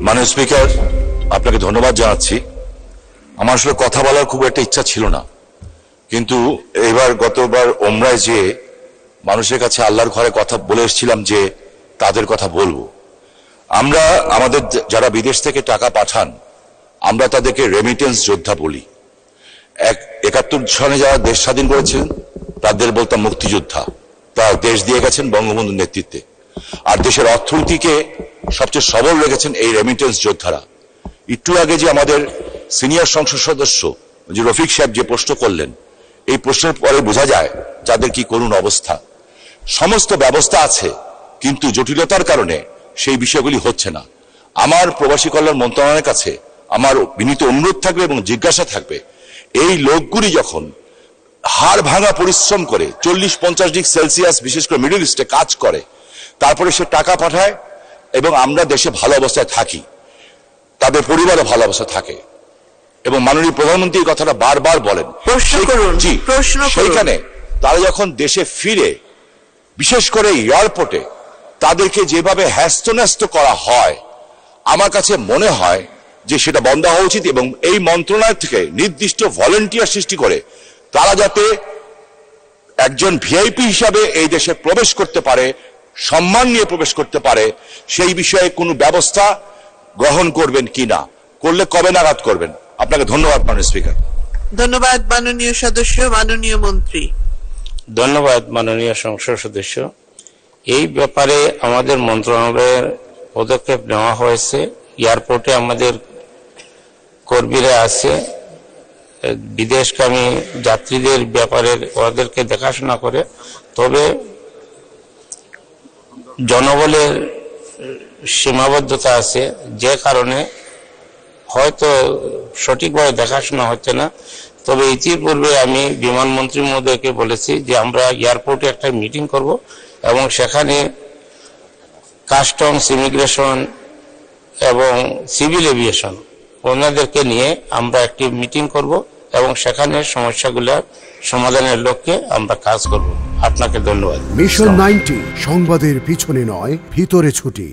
মাননীয় স্পিকার, আপনাকে ধন্যবাদ জানাচ্ছি। আমার আসলে কথা বলার খুব একটা ইচ্ছা ছিল না, কিন্তু এবার গতবার ওমরায় যে মানুষের কাছে আল্লাহর ঘরে কথা বলে এসেছিলাম যে তাদের কথা বলবো। আমরা আমাদের যারা বিদেশ থেকে টাকা পাঠান আমরা তাদেরকে রেমিটেন্স যোদ্ধা বলি। 71 সালে যারা দেশ স্বাধীন করেছেন তাদের বলতাম মুক্তিযোদ্ধা। তারা দেশ দিয়ে গেছেন বঙ্গবন্ধুর নেতৃত্বে, আর দেশের অর্থনীতিকে সবচেয়ে সবল রেখেছেন এই রেমিটেন্স যোদ্ধারা। একটু আগে যে আমাদের সিনিয়র সংসদ সদস্য যে রফিক সাহেব যে প্রশ্ন করলেন, এই প্রশ্নের পরে বোঝা যায় যাদের কি করুণ অবস্থা। সমস্ত ব্যবস্থা আছে কিন্তু জটিলতার কারণে সেই বিষয়গুলি হচ্ছে না। আমার প্রবাসী কল্যাণ মন্ত্রণালয়ের কাছে আমার বিনীত অনুরোধ থাকবে এবং জিজ্ঞাসা থাকবে, এই লোকগুলি যখন হাড় ভাঙা পরিশ্রম করে 40-50 ডিগ্রি সেলসিয়াস বিশেষ করে মিডল ইস্টে কাজ করে, তারপরে সে টাকা পাঠায় এবং আমরা দেশে ভালো অবস্থায় থাকি, তাদের পরিবারও ভালো অবস্থায় থাকে। এবং মাননীয় প্রধানমন্ত্রী এই কথাটা বারবার বলেন। সেইখানে তারা যখন দেশে ফিরে, বিশেষ করে এয়ারপোর্টে তাদেরকে যেভাবে হ্যাস্তন্যস্ত করা হয়, আমার কাছে মনে হয় যে সেটা বন্ধ হওয়া উচিত এবং এই মন্ত্রণালয় থেকে নির্দিষ্ট ভলেন্টিয়ার সৃষ্টি করে তারা যাতে একজন ভিআইপি হিসাবে এই দেশে প্রবেশ করতে পারে, সম্মান নিয়ে প্রবেশ করতে পারে, সেই বিষয়ে কোনো ব্যবস্থা গ্রহণ করবেন কিনা, করলে কবে নাগাদ করবেন? আপনাকে ধন্যবাদ মাননীয় স্পিকার। ধন্যবাদ মাননীয় সদস্য। মাননীয় মন্ত্রী। ধন্যবাদ মাননীয় সংসদ সদস্য। এই ব্যাপারে আমাদের মন্ত্রণালয়ের পদক্ষেপ নেওয়া হয়েছে। এয়ারপোর্টে আমাদের কর্মীরা আছে, বিদেশগামী যাত্রীদের ব্যাপারে ওদেরকে দেখাশোনা করে। তবে জনবলের সীমাবদ্ধতা আছে, যে কারণে হয়তো সঠিকভাবে দেখাশোনা হচ্ছে না। তবে ইতিপূর্বে আমি বিমানমন্ত্রী মহোদয়কে বলেছি যে আমরা এয়ারপোর্টে একটা মিটিং করব এবং সেখানে কাস্টমস, ইমিগ্রেশন এবং সিভিল এভিয়েশন ওনাদেরকে নিয়ে আমরা একটি মিটিং করব এবং সেখানে সমস্যাগুলোর সমাধানের লক্ষ্যে আমরা কাজ করব। আপনাকে ধন্যবাদ। মিশন 90 সংবাদের পিছনে নয়, ভিতরে ছুটি।